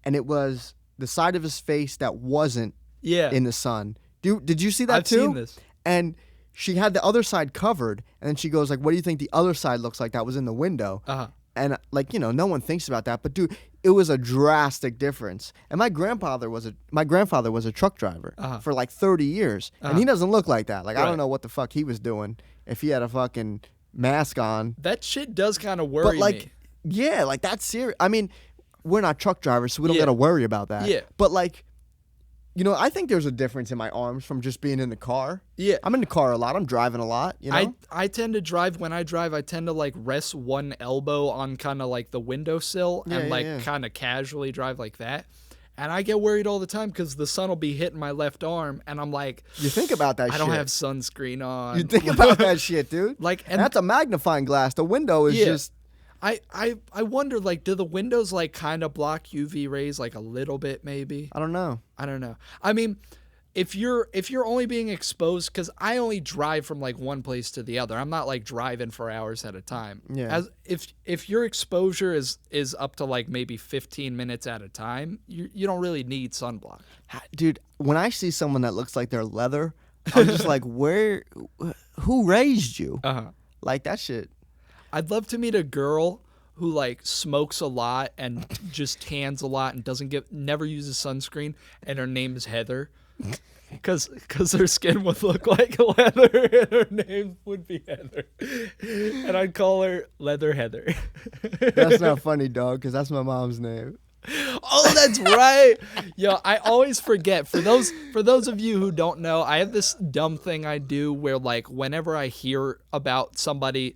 and it was the side of his face that wasn't in the sun. Did you see that too? I've seen this. And she had the other side covered, and then she goes like, what do you think the other side looks like that was in the window? And like, no one thinks about that, but dude, it was a drastic difference. And my grandfather was a truck driver for like 30 years, and he doesn't look like that. Like, I don't know what the fuck he was doing if he had a fucking mask on. That shit does kind of worry me. Yeah, like that's serious. I mean, we're not truck drivers, so we don't got to worry about that. Yeah. But like, I think there's a difference in my arms from just being in the car. Yeah. I'm in the car a lot. I'm driving a lot, I tend to drive, when I drive, I tend to like rest one elbow on kind of like the windowsill and kind of casually drive like that. And I get worried all the time because the sun will be hitting my left arm, and I'm like, you think about that shit. I don't have sunscreen on. You think about that shit, dude. Like, and that's a magnifying glass. The window is just... I wonder, like, do the windows, like, kind of block UV rays, like, a little bit, maybe? I don't know. I mean, if you're only being exposed, because I only drive from, like, one place to the other. I'm not, like, driving for hours at a time. Yeah. If your exposure is up to, like, maybe 15 minutes at a time, you don't really need sunblock. Dude, when I see someone that looks like they're leather, I'm just like, who raised you? Like, that shit... I'd love to meet a girl who like smokes a lot and just tans a lot and never uses sunscreen, and her name is Heather, because her skin would look like leather and her name would be Heather, and I'd call her Leather Heather. That's not funny, dog, because that's my mom's name. Oh, that's right. Yo, I always forget. For those of you who don't know, I have this dumb thing I do where like whenever I hear about somebody,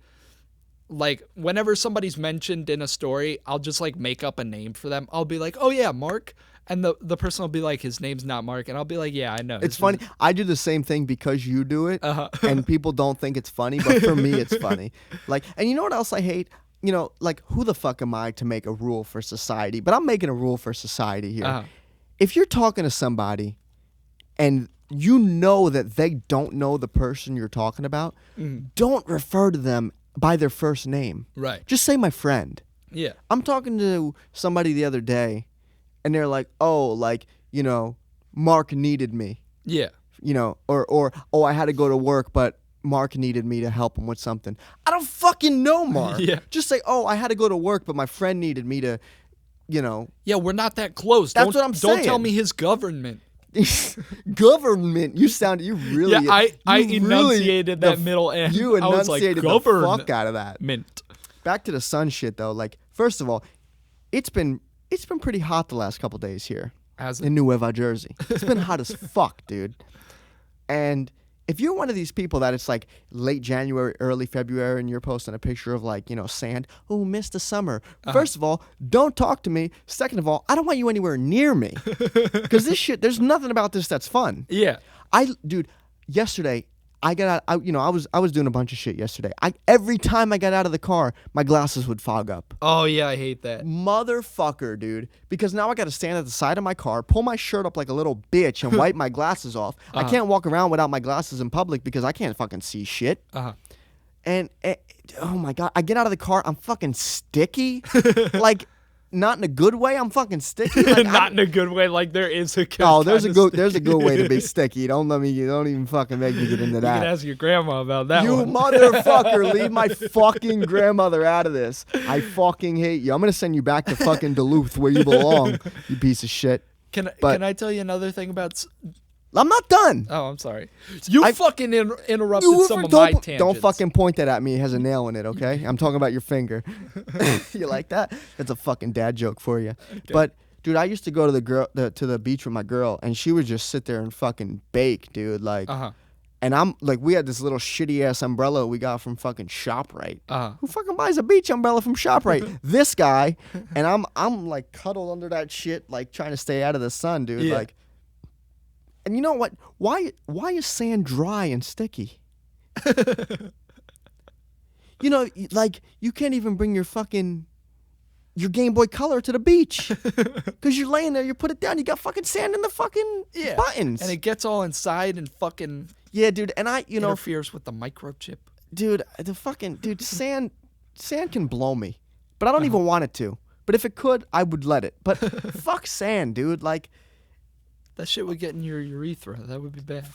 like whenever somebody's mentioned in a story, I'll just like make up a name for them. I'll be like, oh yeah, Mark. And the person will be like, his name's not Mark. And I'll be like, yeah, I know. It's funny. I do the same thing because you do it. And people don't think it's funny. But for me, it's funny. Like, and you know what else I hate? Like, who the fuck am I to make a rule for society? But I'm making a rule for society here. If you're talking to somebody and you know that they don't know the person you're talking about, don't refer to them by their first name. Right. Just say my friend. Yeah. I'm talking to somebody the other day, and they're like, oh, like, Mark needed me. Yeah. Or I had to go to work, but Mark needed me to help him with something. I don't fucking know Mark. Yeah. Just say, oh, I had to go to work, but my friend needed me to, Yeah, we're not that close. That's what I'm saying. Don't tell me his government. Government. You really. Yeah, I enunciated that middle end. You enunciated the fuck out of that. Mint. Back to the sun shit though. Like, first of all, it's been pretty hot the last couple days here in Nueva Jersey. It's been hot as fuck, dude. And if you're one of these people that it's like late January, early February, and you're posting a picture of like, sand, oh, missed the summer. First of all, don't talk to me. Second of all, I don't want you anywhere near me. Because this shit, there's nothing about this that's fun. Yeah. Dude, yesterday, I got out, I was doing a bunch of shit yesterday. Every time I got out of the car, my glasses would fog up. Oh, yeah, I hate that. Motherfucker, dude. Because now I got to stand at the side of my car, pull my shirt up like a little bitch, and wipe my glasses off. I can't walk around without my glasses in public because I can't fucking see shit. And, oh my God, I get out of the car, I'm fucking sticky. Like, not in a good way. I'm fucking sticky. Like, not in a good way. Like there is a good. Oh, there's a good way to be sticky. Don't even fucking make me get into that. You can ask your grandma about that. You one. Motherfucker, leave my fucking grandmother out of this. I fucking hate you. I'm gonna send you back to fucking Duluth where you belong. You piece of shit. Can I tell you another thing about? I'm not done. Oh, I'm sorry. You fucking interrupted some of my tangents. Don't fucking point that at me. It has a nail in it, okay? I'm talking about your finger. You like that? That's a fucking dad joke for you. Okay. But, dude, I used to go to the beach with my girl, and she would just sit there and fucking bake, dude. Like, And I'm like, we had this little shitty ass umbrella we got from fucking ShopRite. Who fucking buys a beach umbrella from ShopRite? This guy. And I'm like cuddled under that shit, like trying to stay out of the sun, dude. Yeah. Like, and you know what? Why is sand dry and sticky? You know, like you can't even bring your Game Boy Color to the beach because you're laying there. You put it down. You got fucking sand in the fucking buttons, and it gets all inside and fucking dude. And interferes with the microchip. Dude, sand can blow me, but I don't even want it to. But if it could, I would let it. But fuck sand, dude. Like that shit would get in your urethra. That would be bad.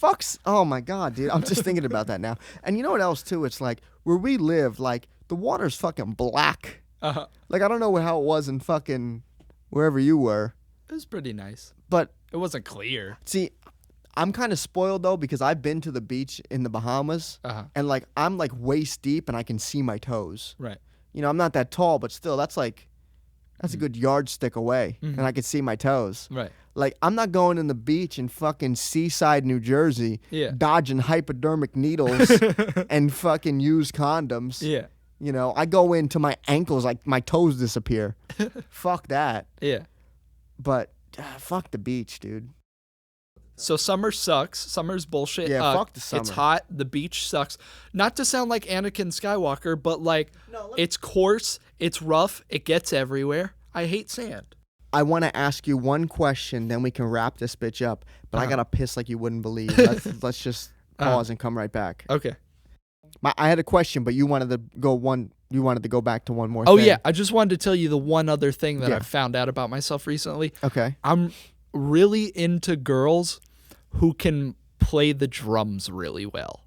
Oh my god, dude. I'm just thinking about that now. And you know what else too? It's like where we live, like the water's fucking black. Like I don't know how it was in fucking wherever you were. It was pretty nice, but it wasn't clear. See, I'm kind of spoiled though because I've been to the beach in the Bahamas, and like I'm like waist deep and I can see my toes. Right. You know, I'm not that tall, but still, that's a good yardstick away, and I can see my toes. Right. Like I'm not going in the beach in fucking Seaside, New Jersey, dodging hypodermic needles and fucking used condoms. Yeah. You know, I go into my ankles, like my toes disappear. Fuck that. Yeah. But fuck the beach, dude. So summer sucks. Summer's bullshit. Yeah, fuck the summer. It's hot. The beach sucks. Not to sound like Anakin Skywalker, but like it's coarse, it's rough, it gets everywhere. I hate sand. I want to ask you one question, then we can wrap this bitch up. But I gotta piss like you wouldn't believe. Let's just pause and come right back. Okay. I had a question, but you wanted to go back to one more thing. thing. Yeah, I just wanted to tell you the one other thing that I found out about myself recently. Okay. I'm really into girls who can play the drums really well.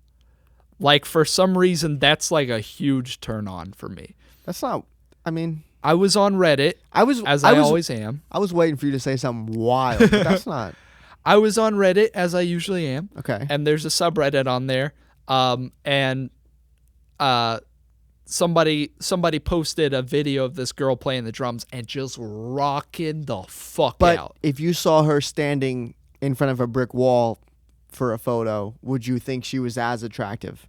Like for some reason that's like a huge turn on for me. That's not I was on Reddit. I always am. I was waiting for you to say something wild, but that's not. I was on Reddit as I usually am. Okay. And there's a subreddit on there. And somebody posted a video of this girl playing the drums and just rocking the fuck out. But if you saw her standing in front of a brick wall for a photo, would you think she was as attractive?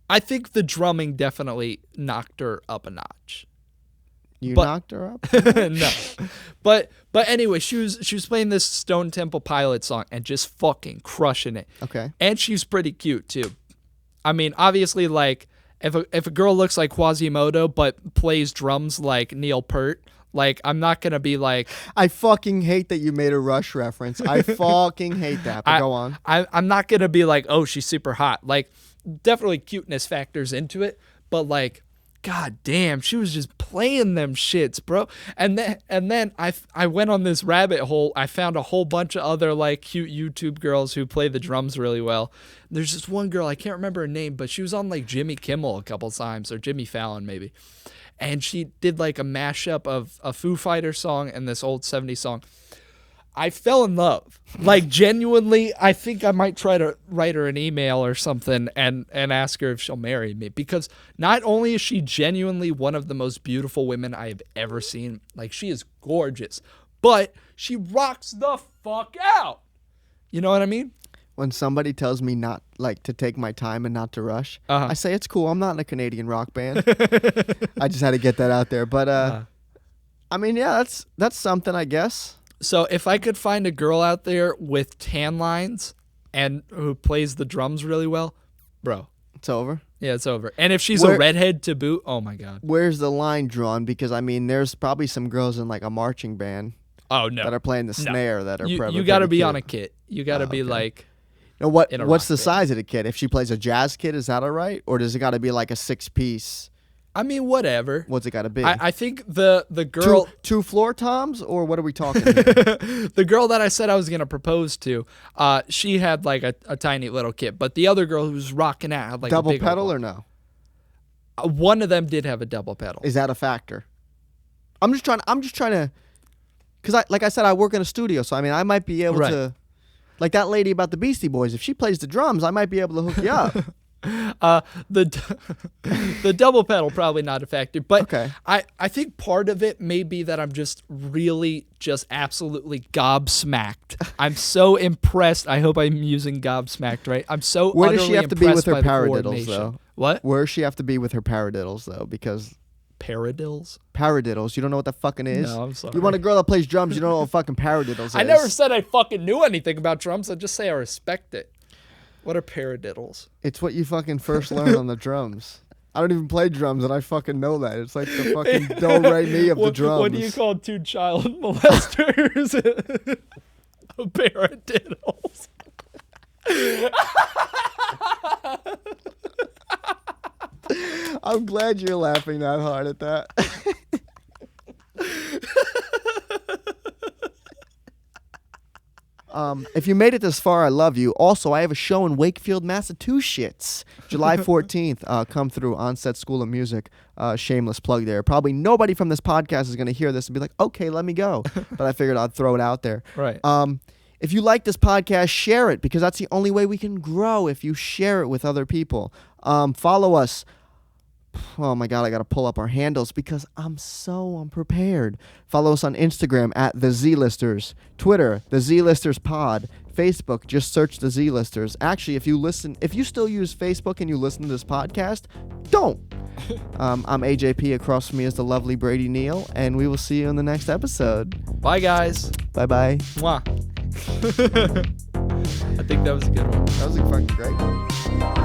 I think the drumming definitely knocked her up a notch. Knocked her up? No. But anyway, she was playing this Stone Temple Pilots song and just fucking crushing it. Okay. And she's pretty cute too. I mean, obviously, like if a girl looks like Quasimodo but plays drums like Neil Peart, like I'm not gonna be like. I fucking hate that you made a Rush reference. I fucking hate that. But go on. I'm not gonna be like, oh, she's super hot. Like, definitely cuteness factors into it, but like, god damn, she was just playing them shits, bro. And then I went on this rabbit hole. I found a whole bunch of other like cute YouTube girls who play the drums really well. There's this one girl, I can't remember her name, but she was on like Jimmy Kimmel a couple times, or Jimmy Fallon maybe. And she did like a mashup of a Foo Fighters song and this old 70s song. I fell in love. Like, genuinely, I think I might try to write her an email or something and ask her if she'll marry me. Because not only is she genuinely one of the most beautiful women I have ever seen, like, she is gorgeous, but she rocks the fuck out. You know what I mean? When somebody tells me not, like, to take my time and not to rush, I say, it's cool. I'm not in a Canadian rock band. I just had to get that out there. But, I mean, yeah, that's something, I guess. So if I could find a girl out there with tan lines and who plays the drums really well, bro. It's over? Yeah, it's over. And if she's a redhead to boot, oh my God. Where's the line drawn? Because, I mean, there's probably some girls in, like, a marching band. Oh, no. That are playing the snare that are probably. You got to be on a kit. You got to be like. Now what's the size of the kit? If she plays a jazz kit, is that all right? Or does it got to be like a 6-piece? I mean, whatever. What's it got to be? I think the girl... Two floor toms, or what are we talking here? The girl that I said I was going to propose to, she had like a tiny little kit. But the other girl who was rocking out had like double a big pedal or no? One of them did have a double pedal. Is that a factor? I'm just trying to... Because like I said, I work in a studio, so I mean, I might be able to... Like that lady about the Beastie Boys, if she plays the drums, I might be able to hook you up. The double pedal probably not a factor, but Okay. I think part of it may be that I'm just really just absolutely gobsmacked. I'm so impressed. I hope I'm using gobsmacked right. I'm so Where does utterly she have to be with her impressed by the paradiddles coordination. though? What? Where does she have to be with her paradiddles though? Because Paradiddles? paradiddles, you don't know what that fucking is? No, I'm sorry. You want a girl that plays drums, you don't know what fucking paradiddles is. I never said I fucking knew anything about drums. I just say I respect it. What are paradiddles? It's what you fucking first learn on the drums. I don't even play drums, and I fucking know that. It's like the fucking do re mi of the drums. What do you call two child molesters? Paradiddles. I'm glad you're laughing that hard at that. If you made it this far, I love you. Also, I have a show in Wakefield, Massachusetts, July 14th. Come through Onset School of Music. Shameless plug there. Probably nobody from this podcast is going to hear this and be like, okay, let me go. But I figured I'd throw it out there. Right. If you like this podcast, share it, because that's the only way we can grow, if you share it with other people. Follow us. Oh my God, I got to pull up our handles because I'm so unprepared. Follow us on Instagram at The Z-Listers, Twitter, The Z-Listers Pod, Facebook, just search The Z-Listers. Actually, if you still use Facebook and you listen to this podcast, don't. I'm AJP. Across from me is the lovely Brady Neal, and we will see you in the next episode. Bye, guys. Bye-bye. Mwah. I think that was a good one. That was a fucking great one.